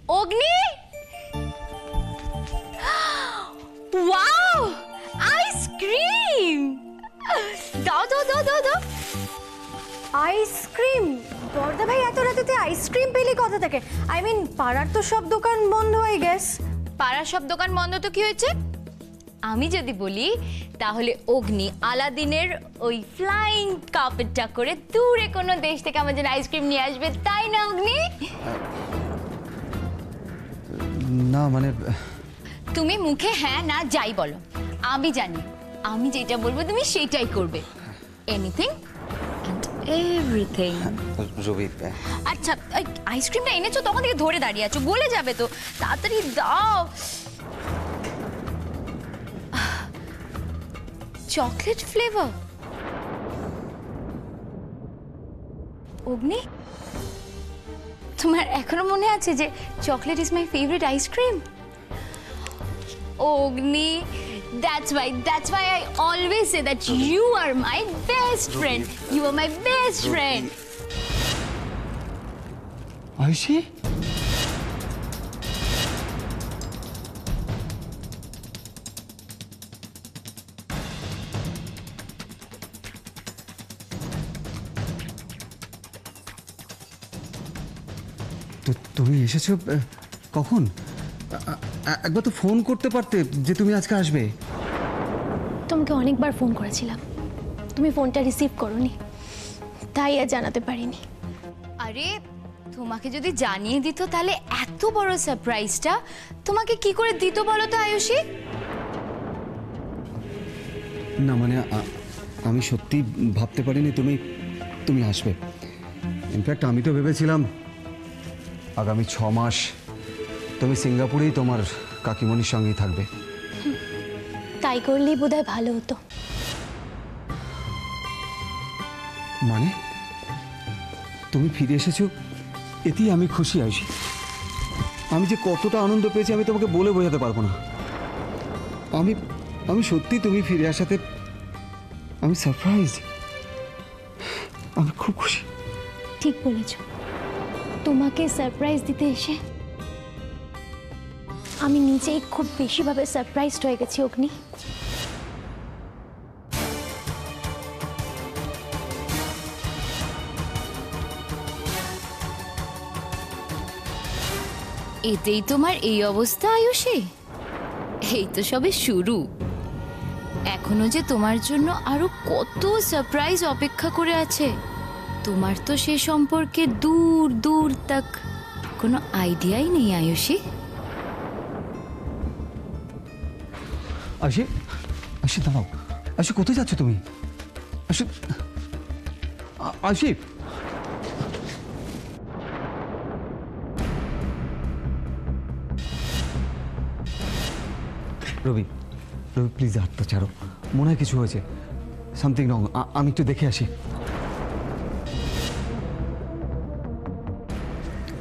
অগ্নি, wow ice cream, দাও দাও দাও দাও দাও। আইসক্রিম? বর্দা ভাই এত রাতে তুই আইসক্রিম পেলি কোথা থেকে? আই মিন পাড়ার তো সব দোকান বন্ধ হয়ে গেছে। পাড়ার সব দোকান বন্ধ তো কি হয়েছে? আমি যদি বলি তাহলে অগ্নি আলাদিনের ওই ফ্লাইং কার্পেটটা করে দূরে কোনো দেশ থেকে আমার জন্য আইসক্রিম নিয়ে আসবে, তাই না অগ্নি? না মানে তুমি মুখে হ্যাঁ না যাই বলো, আমি জানি আমি যেটা বলবো তুমি সেটাই করবে। Anything and everything. রবি, আচ্ছা আইসক্রিমটা এনেছো তখন থেকে ধরে দাঁড়িয়ে আছো, গলে যাবে তো, তাড়াতাড়ি দাও। Chocolate flavour. অগ্নি, তোমার এখনো মনে আছে যে chocolate is my favourite ice cream? Agni, that's why I always say that you are my best friend. You are my best friend. Ayushi, তো তুমি এসেছো কখন? একবার তো ফোন করতে পারতে যে তুমি আজকে আসবে। তোমাকে অনেকবার ফোন করেছিলাম, তুমি ফোনটা রিসিভ করোনি, তাই আর জানাতে পারিনি। আরে তোমাকে যদি জানিয়ে দিত তাহলে এত বড় সারপ্রাইজটা তোমাকে কি করে দিত বলো তো আয়ুষী? না মানে আমি সত্যি ভাবতে পারিনি তুমি আসবে। ইনফ্যাক্ট আমি তো ভেবেছিলাম আগামী 6 মাস তুমি সিঙ্গাপুরেই তোমার কাকিমণির সঙ্গেই থাকবে। তাই করলেই বোধহয় ভালো হতো। মানে তুমি ফিরে এসেছো, এতেই আমি খুশি আছি। আমি যে কতটা আনন্দ পেয়েছি আমি তোমাকে বলে বোঝাতে পারবো না। আমি সত্যি তুমি ফিরে আসাতে আমি সারপ্রাইজ, আমি খুব খুশি। ঠিক বলেছ, তোমাকে সারপ্রাইজ দিতে এসে আমি নিজেই খুব বেশিভাবে সারপ্রাইজড হয়ে গেছি অগ্নি। এতেই তোমার এই অবস্থা আয়ুষী? এই তো সবে শুরু, এখনো যে তোমার জন্য আরো কত সারপ্রাইজ অপেক্ষা করে আছে। তোমার তো সে সম্পর্কে দূর দূর তক কোনো আইডিয়াই নেই আয়ুষী। আশি দাঁড়াও, আশি কোথায় যাচ্ছ তুমি? আশি, রবি প্লিজ হাতটা ছাড়ো, মনে হয় কিছু হয়েছে, সামথিং রং। আমি একটু দেখে আসি।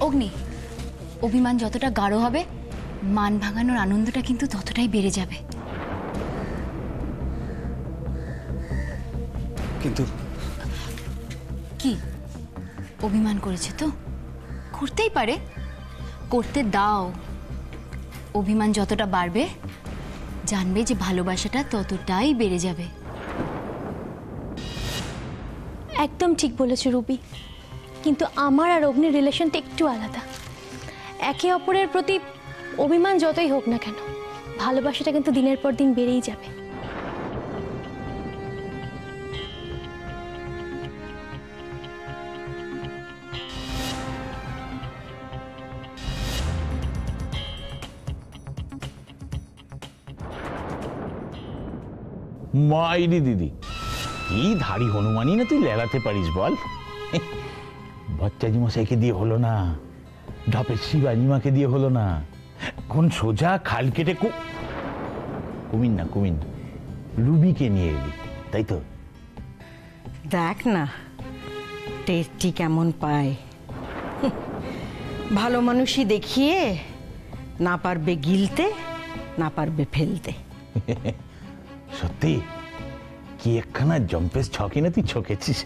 অগ্নি, অভিমান যতটা গাঢ় হবে মান ভাঙানোর আনন্দটা কিন্তু ততটাই বেড়ে যাবে। কিন্তু কি অভিমান করেছে তো? করতেই পারে, করতে দাও। অভিমান যতটা বাড়বে জানবে যে ভালোবাসাটা ততটাই বেড়ে যাবে। একদম ঠিক বলেছো রুবি, কিন্তু আমার আর অগ্নির রিলেশনটা একটু আলাদা। একে অপরের প্রতি অভিমান যতই হোক না কেন, ভালোবাসাটা কিন্তু দিনের পর দিন বেড়েই যাবে। মাইরি দিদি, কি ধাড়ি হনুমানই না তুই লেলাতে পারিস বল। ভট্টাজি মশাইকে দিয়ে হলো না, ঢপের শিবানীমাকে দিয়ে হলো না, এখন সোজা খাল কেটে কুমিন রুবিকে নিয়ে এলি, তাই তো? দেখ না টেস্টি কেমন পায়। ভালো মানুষই দেখিয়ে না পারবে গিলতে, না পারবে ফেলতে। সত্যি কি একখানা জম্পেস ছকে না তুই ছকেছিস।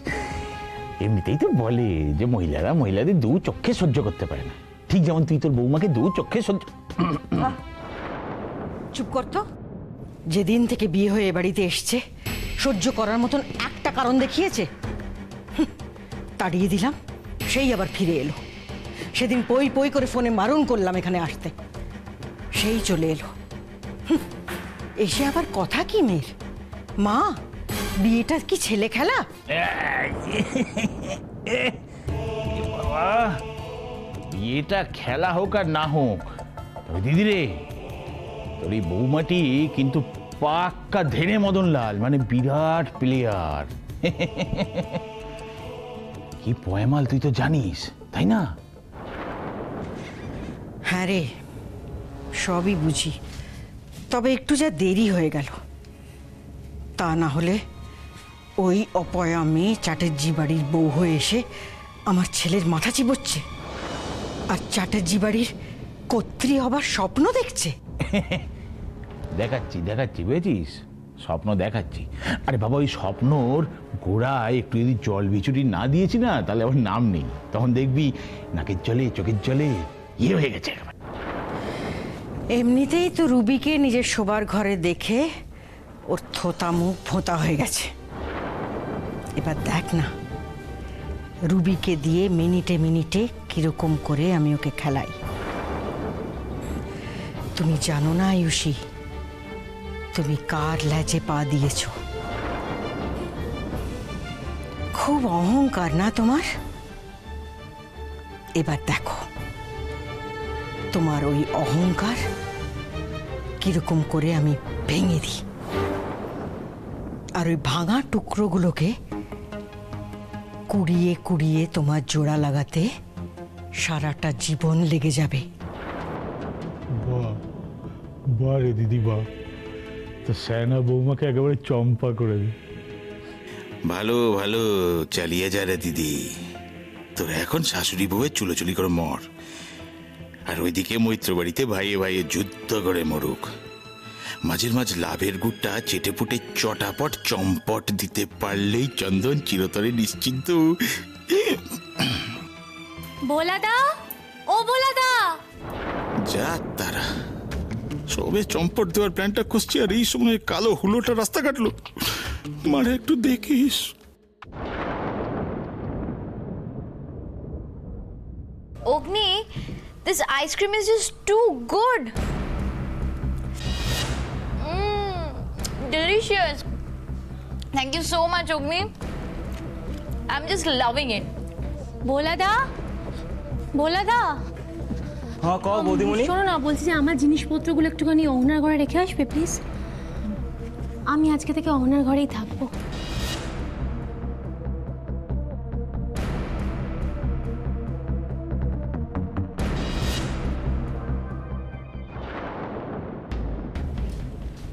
এমনিতেই তো বলে যে মহিলারা মহিলাদের দু চোখে সহ্য করতে পারে না, ঠিক যেমন তুই তোর বৌমাকে দু চোখে সহ্য। চুপ কর তো। যেদিন থেকে বিয়ে হয়ে এ বাড়িতে এসছে সহ্য করার মতন একটা কারণ দেখিয়েছে? তাড়িয়ে দিলাম, সেই আবার ফিরে এলো। সেদিন পই পই করে ফোনে মারণ করলাম এখানে আসতে, সেই চলে এলো। এসে আবার কথা কি মেয়ের? মা, বিয়েটা কি ছেলে খেলা? বাবা, বিয়েটা খেলা হোক আর না হোক, তবে দিদি রে, তোর এই বৌমাটি কিন্তু পাক্কা ধেড়ে মদনলাল, মানে বিরাট প্লেয়ার। কি পয়মাল তুই তো জানিস, তাই না? হ্যাঁ রে, সবই বুঝি, তবে একটু যা দেরি হয়ে গেল। তা না হলে ওই অপয়া মেয়ে চ্যাটার্জি বাড়ির বউ হয়ে এসে আমার ছেলের মাথা চিবোচ্ছে, আর চ্যাটার্জি বাড়ির কর্ত্রী হবার স্বপ্ন দেখছে। দেখাচ্ছি দেখাচ্ছি, বুঝেছিস? স্বপ্ন দেখাচ্ছি। আরে বাবা, ওই স্বপ্নর গোড়ায় একটু যদি জল বিচুরি না দিয়েছি না, তাহলে আবার নাম নেই। তখন দেখবি নাকের জলে চোখের জলে ইয়ে হয়ে গেছে। এমনিতেই তো রুবিকে নিজের শোবার ঘরে দেখে ওর থোতা মুখ ভোঁতা হয়ে গেছে। এবার দেখ না, রুবিকে দিয়ে মিনিটে মিনিটে কিরকম করে আমি ওকে খেলাই। তুমি জানো না আয়ুষী, তুমি কার ল্যাজে পা দিয়েছ? খুব অহংকার না তোমার? এবার দেখো তোমার ওই অহংকার কিরকম করে আমি ভেঙে দিই, আর ওই ভাঙা টুকরোগুলোকে কুড়িয়ে কুড়িয়ে তোমার জোড়া লাগাতে সারাটা জীবন লেগে যাবে। বাহ বাহ রে দিদি, বাহ! তো স্যানা বৌমাকে একেবারে চম্পা করে দে। ভালো ভালো, চালিয়ে যা রে দিদি। তোর এখন শাশুড়ি বউয়ের চুলোচুলি করে মর, আর ওইদিকে মৈত্র বাড়িতে ভাইয়ে ভাইয়ে যুদ্ধ করে মরুক। মাঝের মাঝ লাভের গুড়টা চেটে পুটে চটাপট চম্পট দিতে পারলেই চন্দন চিরতরে নিশ্চিন্ত। ভোলাদা, ও ভোলাদা! যা তারা সবে চম্পট দেওয়ার প্ল্যানটা করছি, আর এই সময় কালো হুলোটা রাস্তা কাটলো। মারে একটু দেখিস। Ogni, this ice cream is just too good. Delicious. Thank you so much, Ogni. I'm just loving it. ভোলাদা, ভোলাদা! হ্যাঁ, কও বৌদিমণি। শোনো না, বলছি যে আমার জিনিসপত্রগুলো একটুখানি অহনার ঘরে রেখে আসবে প্লিজ। আমি আজকে থেকে অহনার ঘরেই থাকবো।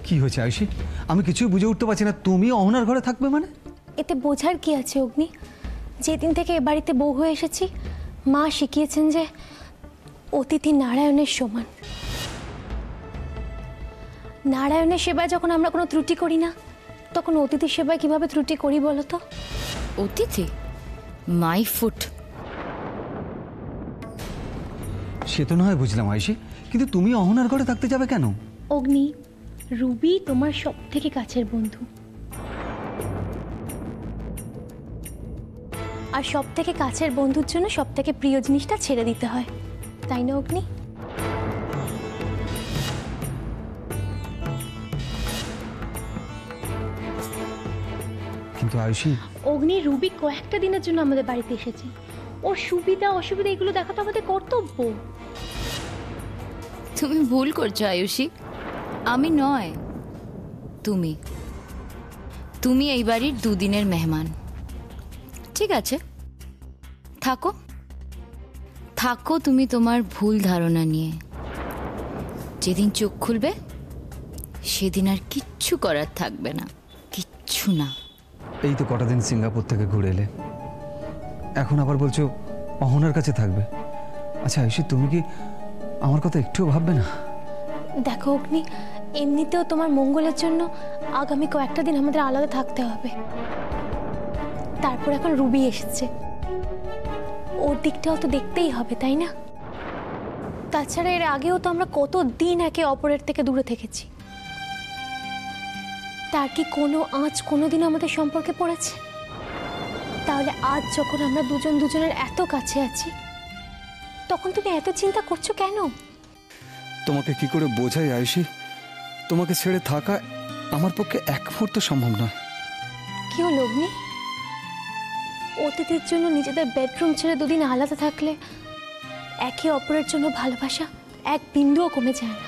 কি হয়েছে আয়ুষী? আমি কিছুই বুঝে উঠতে পারছি না, তুমি অহনার ঘরে থাকবে মানে? এতে বোঝার কি আছে অগ্নি? যেদিন থেকে এ বাড়িতে বউ হয়ে এসেছি, মা শিখিয়েছেন যে অতিথি নারায়ণের সমান। নারায়ণের সেবায় যখন আমরা কোনো ত্রুটি করি না, তখন অতিথির সেবায় কিভাবে ত্রুটি করি বলো তো? অতিথি? My foot. সে তো না হয় বুঝলাম আয়ুষী, কিন্তু তুমি অহনার ঘরে থাকতে যাবে কেন? অগ্নি, রুবি তোমার সব থেকে কাছের বন্ধু, আর সব থেকে কাছের বন্ধুর জন্য সব থেকে প্রিয় জিনিসটা ছেড়ে দিতে হয়, তাই না অগ্নি? কিন্তু আয়ুষী, অগ্নি, রুবি কয়েকটা দিনের জন্য আমাদের বাড়িতে এসেছে। ওর সুবিধা অসুবিধা এগুলো দেখা তো আমাদের কর্তব্য। তুমি ভুল করছো আয়ুষী, আমি নয়, তুমি। তুমি এই বাড়ির দুদিনের মেহমান। ঠিক আছে, থাকো থাকো তুমি তোমার ভুল ধারণা নিয়ে। যেদিন চোখ খুলবে সেদিন আর কিচ্ছু করার থাকবে না, কিচ্ছু না। এই তো কটা দিন সিঙ্গাপুর থেকে ঘুরে এলে, এখন আবার বলছো অহনার কাছে থাকবে। আচ্ছা আয়ুষী, তুমি কি আমার কথা একটুও ভাববে না? দেখো অগ্নি, এমনিতেও তোমার মঙ্গলের জন্য আগামী কয়েকটা দিন আমাদের আলাদা থাকতে হবে। তারপর এখন রুবি এসেছে, ওর দিকটাও তো দেখতেই হবে, তাই না? তাছাড়া এর আগেও তো আমরা কত দিন একে অপরের থেকে দূরে থেকেছি। তার কি কোনো আঁচ কোনোদিন আমাদের সম্পর্কে পড়েছে? তাহলে আজ যখন আমরা দুজন দুজনের এত কাছে আছি, তখন তুমি এত চিন্তা করছো কেন? তোমাকে কি করে বোঝাই আয়ুষী, তোমাকে ছেড়ে থাকা আমার পক্ষে এক মুহূর্ত সম্ভব নয়। কি হলো অগ্নি? অতিথির জন্য নিজেদের বেডরুম ছেড়ে দুদিন আলাদা থাকলে একে অপরের জন্য ভালোবাসা এক বিন্দুও কমে যায় না।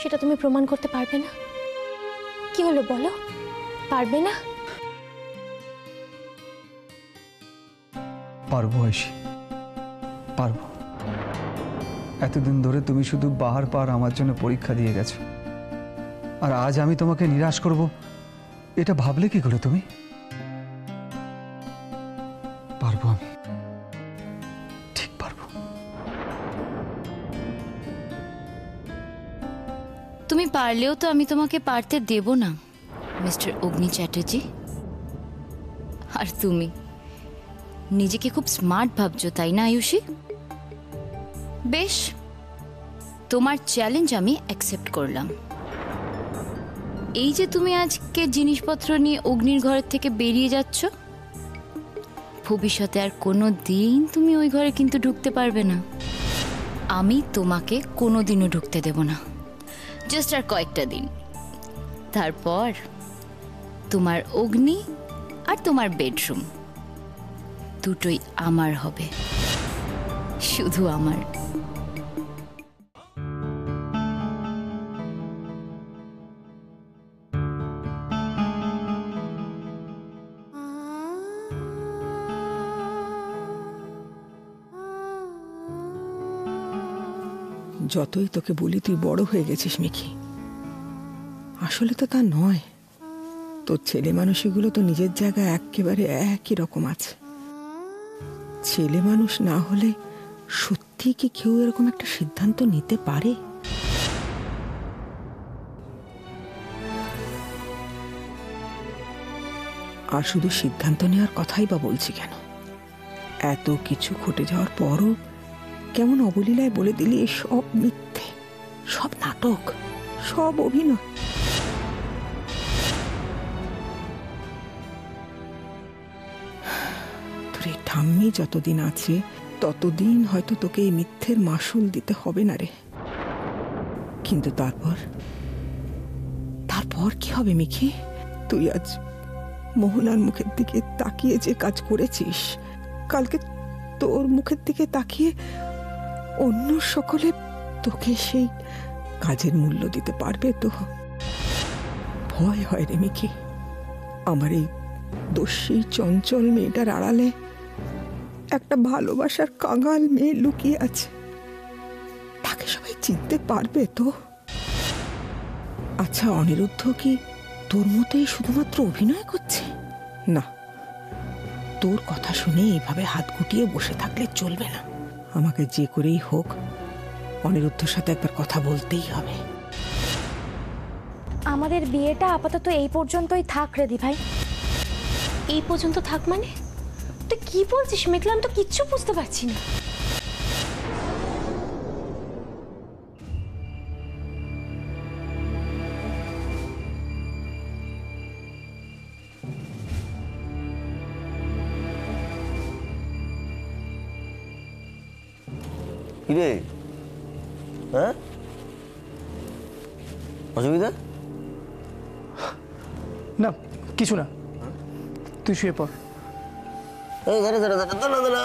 সেটা তুমি প্রমাণ করতে পারবে না? কি হলো বলো, পারবে না? পারবো আয়ুষী, পারবো। এতদিন ধরে তুমি শুধু বাহার পার আমার জন্য পরীক্ষা দিয়ে গেছো, আর আজ আমি তোমাকে নিরাশ করব এটা ভাবলে কি করে তুমি? পারবো, আমি ঠিক পারবো। তুমি পারলেও তো আমি তোমাকে পারতে দেব না মিস্টার অগ্নি চ্যাটার্জি। আর তুমি নিজেকে খুব স্মার্ট ভাবছো, তাই না আয়ুষী? বেশ, তোমার চ্যালেঞ্জ আমি অ্যাকসেপ্ট করলাম। এই যে তুমি আজকে জিনিসপত্র নিয়ে অগ্নির ঘর থেকে বেরিয়ে যাচ্ছ, ভবিষ্যতে আর কোনো দিন তুমি ওই ঘরে কিন্তু ঢুকতে পারবে না। আমি তোমাকে কোনোদিনও ঢুকতে দেব না, জাস্ট আর কয়েকটা দিন। তারপর তোমার অগ্নি আর তোমার বেডরুম দুটোই আমার হবে, শুধু আমার। যতই তোকে বলি তুই বড় হয়ে গেছিস মিকি, আসলে তো তা নয়। তোর ছেলে মানুষগুলো তো নিজের জায়গায় একেবারে একই রকম আছে। ছেলে মানুষ না হলে সত্যি কি কেউ এরকম একটা সিদ্ধান্ত নিতে পারে? আর শুধু সিদ্ধান্ত নেওয়ার কথাই বা বলছি কেন, এত কিছু ঘটে যাওয়ার পরও কেমন অবলীলায় বলে দিলি সব মিথ্যে, সব নাটক, সব অভিনয়। তোর এই ঠাম্মি যতদিন আছে ততদিন হয়তো তোকে এই মিথ্যের মাসুল দিতে হবে না রে। কিন্তু তারপর কি হবে মিকি? তুই আজ মোহনার মুখের দিকে তাকিয়ে যে কাজ করেছিস, কালকে তোর মুখের দিকে তাকিয়ে অন্য সকলে তোকে সেই কাজের মূল্য দিতে পারবে তো? ভয় হয় রে মিকি, আমার এই দস্যি চঞ্চল মেয়েটার আড়ালে একটা ভালোবাসার কাঙাল মেয়ে লুকিয়ে আছে। তাকে সবাই চিনতে পারবে তো? আচ্ছা, অনিরুদ্ধ কি তোর মতোই শুধুমাত্র অভিনয় করছে? না, তোর কথা শুনে এইভাবে হাত গুটিয়ে বসে থাকলে চলবে না। আমাকে যে করেই হোক অনিরুদ্ধর সাথে একবার কথা বলতেই হবে। আমাদের বিয়েটা আপাতত এই পর্যন্তই থাক রেদি ভাই। এই পর্যন্ত থাক মানে? তুই কি বলছিস মেঘলা? আমি তো কিচ্ছু বুঝতে পারছি না। কিরে, হ্যাঁ অসুবিধা? না কিছু না, তুই শুয়ে পড়। এই দাঁড়া দাঁড়া দাঁড়া দাঁড়া দাঁড়া,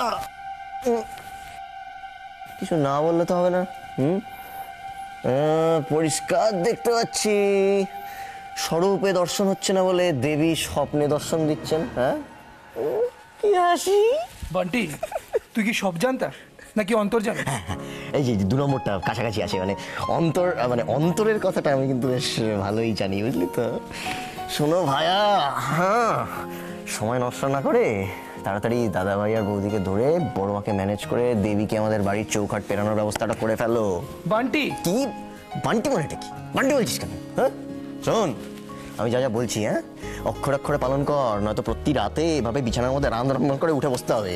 কিছু না বললে তো হবে না। পরিষ্কার দেখতে পাচ্ছি স্বরূপে দর্শন হচ্ছে না বলে দেবী স্বপ্নে দর্শন দিচ্ছেন। হ্যাঁ, কি হাসি! বান্টি, তুই কি সব জানতা নাকি অন্তর জান? এই যে 2 নম্বরটা কাছাকাছি আছে, মানে অন্তরের কথাটা আমি কিন্তু বেশ ভালোই জানি, বুঝলি তো। শোনো ভাইয়া, হ্যাঁ, সময় নষ্ট না করে তাড়াতাড়ি দাদা ভাই আর বৌদিকে ধরে বড় মাকে ম্যানেজ করে দেবীকে আমাদের বাড়ির চৌকাঠ পেরানোর ব্যবস্থাটা করে ফেলো। বান্টি! কি বান্টি মানেটা কি? বান্টি বলছিস কেন? হ্যাঁ শোন, আমি যা যা বলছি, হ্যাঁ, অক্ষরে অক্ষরে পালন কর, নয়তো প্রতি রাতে এভাবে বিছানার মধ্যে রান করে উঠে বসতে হবে।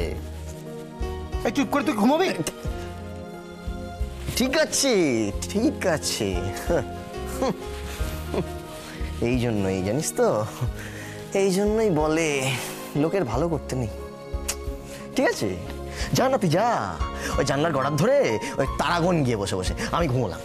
চুপ করে তুই ঘুমাবি? ঠিক আছে ঠিক আছে, এই জন্যই জানিস তো, এই জন্যই বলে লোকের ভালো করতে নেই। ঠিক আছে, যা না তুই যা, ওই জানলার গড়ার ধরে ওই তারাগণ গিয়ে বসে বসে আমি ঘুমোলাম।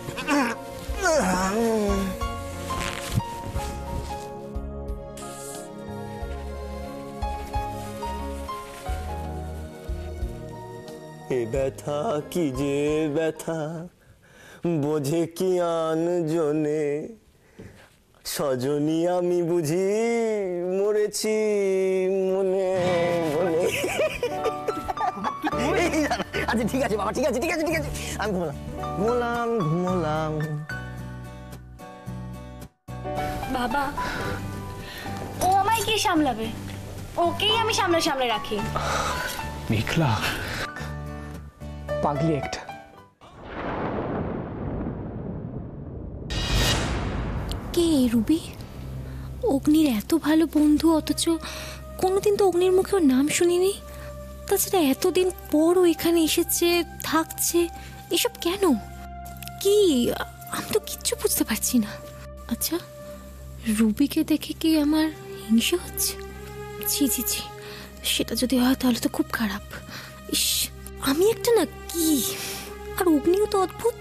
এ ব্যথা কি যে ব্যথা, বোঝে কি আন জনে, সজনী আমি বুঝি মরেছি মনে মনে। আচ্ছা ঠিক আছে বাবা, ঠিক আছে ঠিক আছে ঠিক আছে, আমি ঘুমোলাম ঘুমোলাম। বাবা, ও আমায় কি সামলাবে? ওকেই আমি সামনে সামনে রাখি। মেঘলা পাগলি একটা। কে রুবি? অগ্নির এত ভালো বন্ধু, অথচ কোনোদিন তো অগ্নির মুখে ওর নাম শুনিনি। তাছাড়া এতদিন পর ও এখানে এসেছে, থাকছে, এসব কেন? কি, আমি তো কিচ্ছু বুঝতে পারছি না। আচ্ছা, রুবিকে দেখে কি আমার হিংসে হচ্ছে? ছি ছি ছি, সেটা যদি হয় তাহলে তো খুব খারাপ। ইস, আমি একটা না কি, আর অগ্নিও তো অদ্ভুত,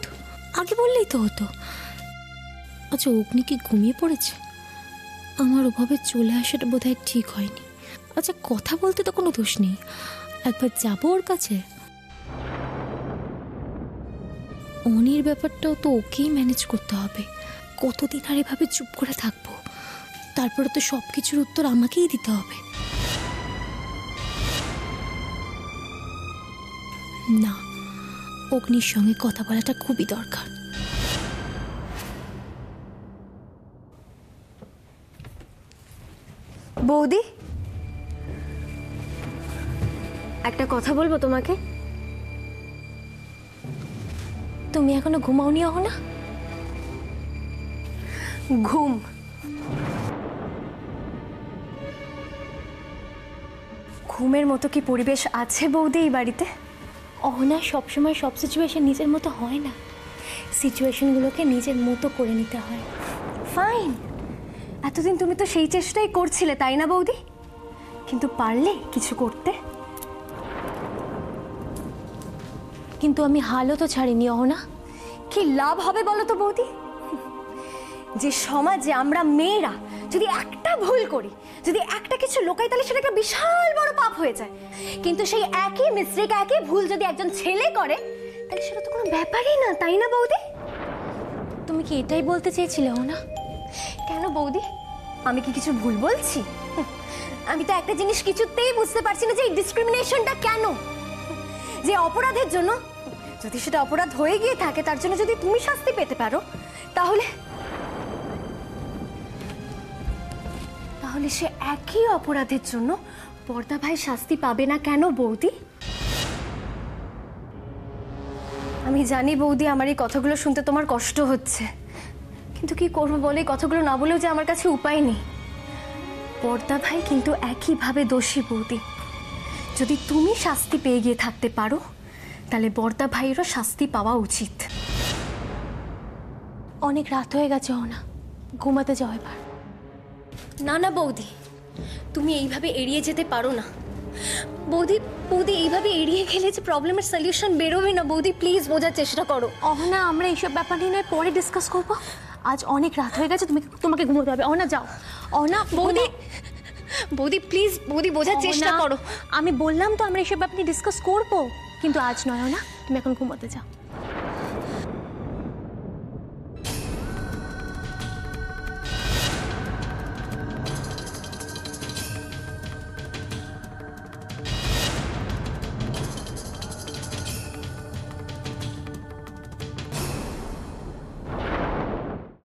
আগে বললেই তো হতো। আচ্ছা, অগ্নি কি ঘুমিয়ে পড়েছে? আমার ওভাবে চলে আসাটা বোধহয় ঠিক হয়নি। আচ্ছা, কথা বলতে তো কোনো দোষ নেই, একবার যাবো ওর কাছে। অনির ব্যাপারটাও তো ওকেই ম্যানেজ করতে হবে। কতদিন আর এভাবে চুপ করে থাকবো? তারপরে তো সব কিছুর উত্তর আমাকেই দিতে হবে। না, অগ্নির সঙ্গে কথা বলাটা খুবই দরকার। বৌদি, একটা কথা বলবো তোমাকে। তুমি এখনো ঘুমাওনি না? ঘুম ঘুমের মতো কি পরিবেশ আছে বৌদি এই বাড়িতে? অহনা সবসময় সব সিচুয়েশন নিজের মতো হয় না, সিচুয়েশনগুলোকে নিজের মতো করে নিতে হয়। ফাইন, এতদিন তুমি তো সেই চেষ্টাই করছিলে, তাই না বৌদি? কিন্তু পারলে কিছু করতে? কিন্তু আমি হালও তো ছাড়িনি অহনা। কি লাভ হবে বলো তো বৌদি? যে সমাজে আমরা মেয়েরা যদি একটা ভুল করি, যদি একটা কিছু লোকাই, তাহলে সেটা একটা বিশাল বড় পাপ হয়ে যায়। কিন্তু সেই একই মিস্টেক, একই ভুল যদি একজন ছেলে করে, তাহলে সেটা তো কোনো ব্যাপারই না, তাই না বৌদি? তুমি কি এটাই বলতে চেয়েছিলে অহনা? কেন বৌদি, আমি কি কিছু ভুল বলছি? আমি তো একটা জিনিস কিছুতেই বুঝতে পারছি না, যে এই ডিসক্রিমিনেশনটা কেন? যে অপরাধের জন্য, যদি সেটা অপরাধ হয়ে গিয়ে থাকে, তার জন্য যদি তুমি শাস্তি পেতে পারো, তাহলে তাহলে সে একই অপরাধের জন্য বর্দা ভাই শাস্তি পাবে না কেন বৌদি? আমি জানি বৌদি, আমার এই কথাগুলো শুনতে তোমার কষ্ট হচ্ছে, কিন্তু কি করবো বলে, এই কথাগুলো না বলেও যে আমার কাছে উপায় নেই। বর্দা ভাই কিন্তু একইভাবে দোষী বৌদি। যদি তুমি শাস্তি পেয়ে গিয়ে থাকতে পারো, তাহলে বর্দা ভাইয়েরও শাস্তি পাওয়া উচিত। অনেক রাত হয়ে গেছে অহনা, ঘুমাতে যাও এবার। না না বৌদি, তুমি এইভাবে এড়িয়ে যেতে পারো না বৌদি। বৌদি, এইভাবে এড়িয়ে গেলে যে প্রবলেমের সলিউশন বেরোবে না বৌদি, প্লিজ বোঝার চেষ্টা করো। অহনা, আমরা এইসব ব্যাপার নিয়ে পরে ডিসকাস করবো, আজ অনেক রাত হয়ে গেছে, তোমাকে ঘুমোতে হবে। অহনা যাও। অহনা বৌদি, বৌদি প্লিজ, বৌদি বোঝার চেষ্টা করো। আমি বললাম তো আমরা এইসব ব্যাপার নিয়ে ডিসকাস করবো, কিন্তু আজ নয় অহনা, তুমি এখন ঘুমোতে যাও।